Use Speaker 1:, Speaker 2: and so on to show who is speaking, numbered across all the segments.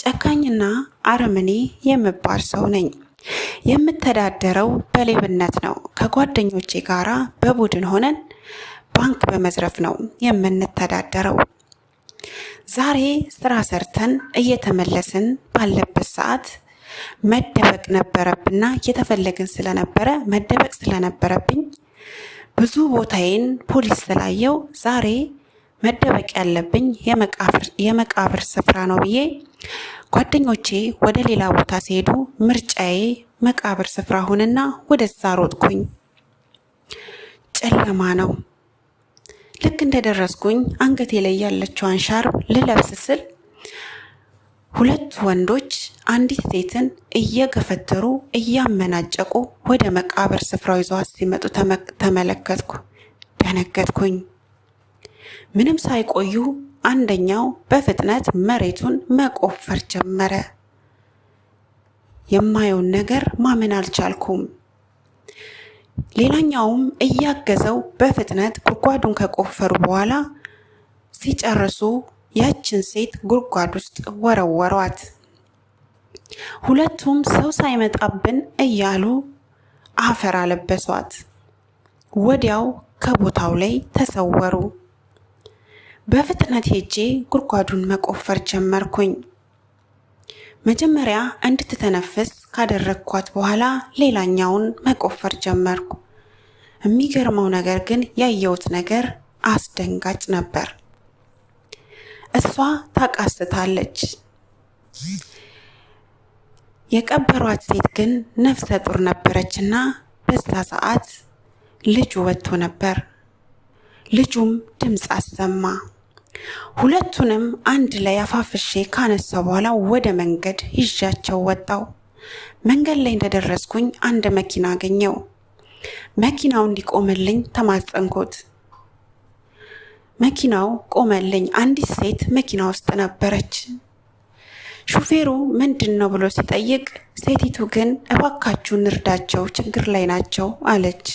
Speaker 1: ጨካኝና አረመኔ የምባል ሰው ነኝ። የምተዳደረው በሌብነት ነው። ከጓደኞቼ ጋራ በቡድን ሆነን ባንክ በመዝረፍ ነው የምንተዳደረው። ዛሬ ስራ ሰርተን እየተመለስን ባለበት ሰዓት መደበቅ ነበረብንና እየተፈለግን ስለነበረ መደበቅ ስለነበረብኝ ብዙ ቦታዬን ፖሊስ ስላየው ዛሬ መደበቅ ያለብኝ የመቃብር ስፍራ ነው ብዬ ጓደኞቼ ወደ ሌላ ቦታ ሲሄዱ ምርጫዬ መቃብር ስፍራ ሆነና ወደዛ ሮጥኩኝ። ጨለማ ነው። ልክ እንደደረስኩኝ አንገቴ ላይ ያለችዋን ሻርፕ ልለብስ ስል ሁለት ወንዶች አንዲት ሴትን እየገፈተሩ እያመናጨቁ ወደ መቃብር ስፍራው ይዘዋት ሲመጡ ተመለከትኩ። ደነገጥኩኝ። ምንም ሳይቆዩ አንደኛው በፍጥነት መሬቱን መቆፈር ጀመረ። የማየውን ነገር ማመን አልቻልኩም። ሌላኛውም እያገዘው በፍጥነት ጉድጓዱን ከቆፈሩ በኋላ ሲጨርሱ ያችን ሴት ጉድጓድ ውስጥ ወረወሯት። ሁለቱም ሰው ሳይመጣብን እያሉ አፈር አለበሷት። ወዲያው ከቦታው ላይ ተሰወሩ። በፍጥነት ሄጄ ጉድጓዱን መቆፈር ጀመርኩኝ። መጀመሪያ እንድትተነፍስ ካደረግኳት በኋላ ሌላኛውን መቆፈር ጀመርኩ። የሚገርመው ነገር ግን ያየሁት ነገር አስደንጋጭ ነበር። እሷ ታቃስታለች። የቀበሯት ሴት ግን ነፍሰ ጡር ነበረችና በዛ ሰዓት ልጁ ወጥቶ ነበር። ልጁም ድምፅ አሰማ። ሁለቱንም አንድ ላይ አፋፍሼ ካነሳ በኋላ ወደ መንገድ ይዣቸው ወጣው። መንገድ ላይ እንደደረስኩኝ አንድ መኪና አገኘው። መኪናው እንዲቆምልኝ ተማጸንኩት። መኪናው ቆመልኝ። አንዲት ሴት መኪና ውስጥ ነበረች። ሹፌሩ ምንድን ነው ብሎ ሲጠይቅ ሴቲቱ ግን እባካችሁን እርዳቸው፣ ችግር ላይ ናቸው አለች።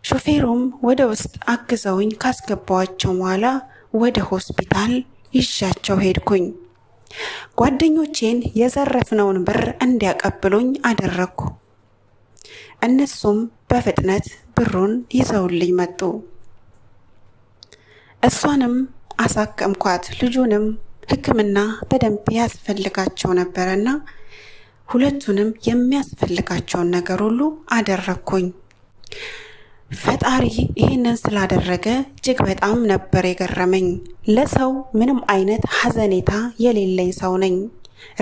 Speaker 1: ሹፌሩም ወደ ውስጥ አግዘውኝ ካስገባዋቸው በኋላ ወደ ሆስፒታል ይዣቸው ሄድኩኝ። ጓደኞቼን የዘረፍነውን ብር እንዲያቀብሉኝ አደረግኩ። እነሱም በፍጥነት ብሩን ይዘውልኝ መጡ። እሷንም አሳከምኳት። ልጁንም ሕክምና በደንብ ያስፈልጋቸው ነበረና ሁለቱንም የሚያስፈልጋቸውን ነገር ሁሉ አደረግኩኝ። ፈጣሪ ይህንን ስላደረገ እጅግ በጣም ነበር የገረመኝ። ለሰው ምንም አይነት ሐዘኔታ የሌለኝ ሰው ነኝ።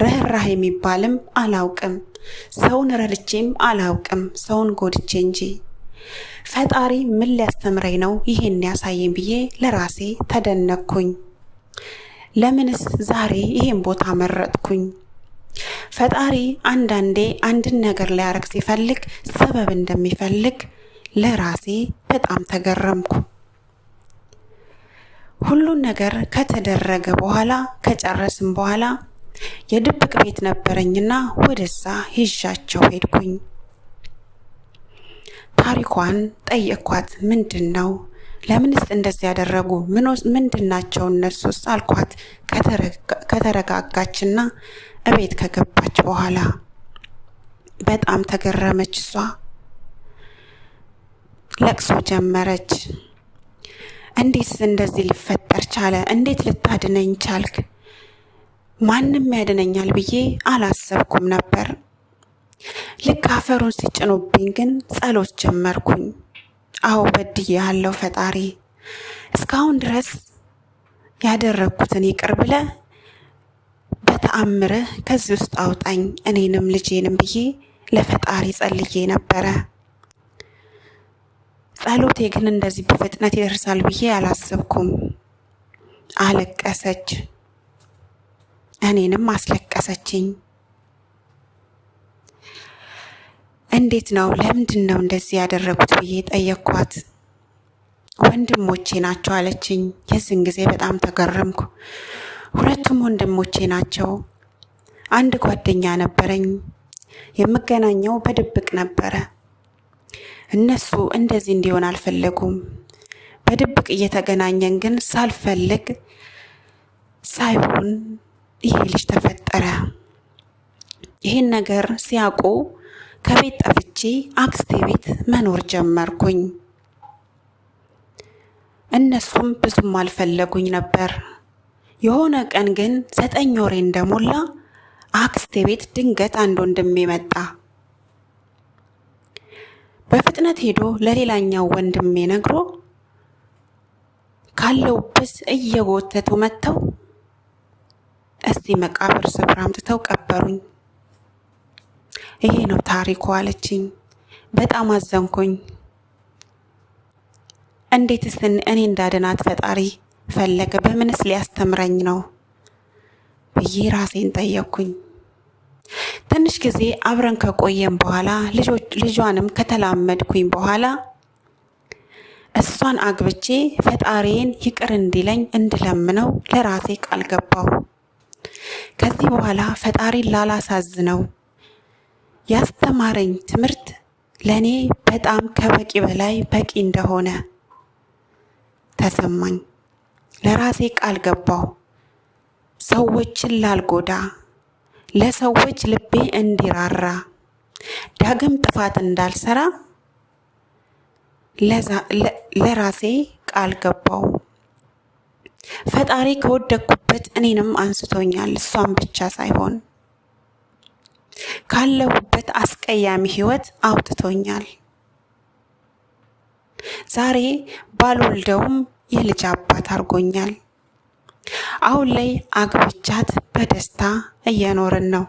Speaker 1: ርህራሄ የሚባልም አላውቅም። ሰውን ረድቼም አላውቅም፣ ሰውን ጎድቼ እንጂ። ፈጣሪ ምን ሊያስተምረኝ ነው ይሄን ያሳየኝ ብዬ ለራሴ ተደነቅኩኝ። ለምንስ ዛሬ ይሄን ቦታ መረጥኩኝ? ፈጣሪ አንዳንዴ አንድን ነገር ሊያረግ ሲፈልግ ሰበብ እንደሚፈልግ ለራሴ በጣም ተገረምኩ። ሁሉን ነገር ከተደረገ በኋላ ከጨረስም በኋላ የድብቅ ቤት ነበረኝና ወደዛ ይዣቸው ሄድኩኝ። ታሪኳን ጠየኳት። ምንድን ነው? ለምንስ እንደዚህ ያደረጉ? ምንድናቸው እነሱስ አልኳት። ከተረጋጋችና እቤት ከገባች በኋላ በጣም ተገረመች። እሷ ለቅሶ ጀመረች። እንዴት እንደዚህ ሊፈጠር ቻለ? እንዴት ልታድነኝ ቻልክ? ማንም ያድነኛል ብዬ አላሰብኩም ነበር። ልክ አፈሩን ሲጭኑብኝ ግን ጸሎት ጀመርኩኝ። አዎ በድዬሃለሁ ፈጣሪ፣ እስካሁን ድረስ ያደረግኩትን ይቅር ብለህ በተአምርህ ከዚህ ውስጥ አውጣኝ እኔንም ልጄንም ብዬ ለፈጣሪ ጸልዬ ነበረ። ጸሎቴ ግን እንደዚህ በፍጥነት ይደርሳል ብዬ አላሰብኩም። አለቀሰች፣ እኔንም አስለቀሰችኝ። እንዴት ነው? ለምንድን ነው እንደዚህ ያደረጉት ብዬ ጠየኳት። ወንድሞቼ ናቸው አለችኝ። የዚህን ጊዜ በጣም ተገረምኩ። ሁለቱም ወንድሞቼ ናቸው። አንድ ጓደኛ ነበረኝ፣ የምገናኘው በድብቅ ነበረ። እነሱ እንደዚህ እንዲሆን አልፈለጉም። በድብቅ እየተገናኘን ግን ሳልፈልግ ሳይሆን ይሄ ልጅ ተፈጠረ። ይህን ነገር ሲያውቁ ከቤት ጠፍቼ አክስቴ ቤት መኖር ጀመርኩኝ። እነሱም ብዙም አልፈለጉኝ ነበር። የሆነ ቀን ግን 9 ወሬ እንደሞላ አክስቴ ቤት ድንገት አንድ ወንድሜ መጣ። በፍጥነት ሄዶ ለሌላኛው ወንድሜ ነግሮ ካለውበት እየጎተቱ መጥተው እዚህ መቃብር ስፍራ አምጥተው ቀበሩኝ። ይሄ ነው ታሪኩ አለችኝ። በጣም አዘንኩኝ። እንዴትስ እኔ እንዳድናት ፈጣሪ ፈለገ? በምንስ ሊያስተምረኝ ነው ብዬ ራሴን ጠየቅኩኝ። ትንሽ ጊዜ አብረን ከቆየን በኋላ ልጇንም ከተላመድኩኝ በኋላ እሷን አግብቼ ፈጣሪዬን ይቅር እንዲለኝ እንድለምነው ለራሴ ቃል ገባው። ከዚህ በኋላ ፈጣሪን ላላሳዝነው ያስተማረኝ ትምህርት ለኔ በጣም ከበቂ በላይ በቂ እንደሆነ ተሰማኝ። ለራሴ ቃል ገባው። ሰዎችን ላልጎዳ፣ ለሰዎች ልቤ እንዲራራ፣ ዳግም ጥፋት እንዳልሰራ ለራሴ ቃል ገባው። ፈጣሪ ከወደቅኩበት እኔንም አንስቶኛል። እሷን ብቻ ሳይሆን ካለሁበት አስቀያሚ ህይወት አውጥቶኛል። ዛሬ ባልወልደውም የልጅ አባት አድርጎኛል። አሁን ላይ አግብቻት በደስታ እየኖርን ነው።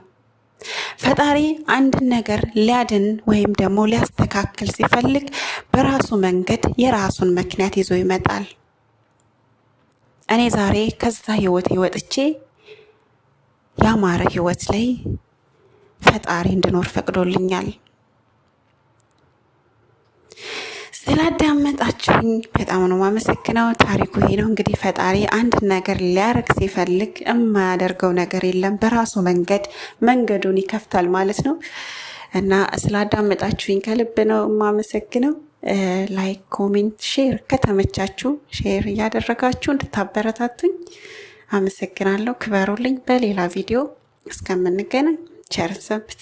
Speaker 1: ፈጣሪ አንድን ነገር ሊያድን ወይም ደግሞ ሊያስተካክል ሲፈልግ በራሱ መንገድ የራሱን ምክንያት ይዞ ይመጣል። እኔ ዛሬ ከዛ ህይወት ወጥቼ ያማረ ህይወት ላይ ፈጣሪ እንድኖር ፈቅዶልኛል። ስላዳመጣችሁኝ በጣም ነው የማመሰግነው። ታሪኩ ይሄ ነው። እንግዲህ ፈጣሪ አንድ ነገር ሊያረግ ሲፈልግ የማያደርገው ነገር የለም። በራሱ መንገዱን ይከፍታል ማለት ነው እና ስላዳመጣችሁኝ ከልብ ነው የማመሰግነው። ላይክ፣ ኮሜንት፣ ሼር ከተመቻችሁ ሼር እያደረጋችሁ እንድታበረታቱኝ አመሰግናለሁ። ክበሩልኝ። በሌላ ቪዲዮ እስከምንገናኝ ቸር ሰንብቱ።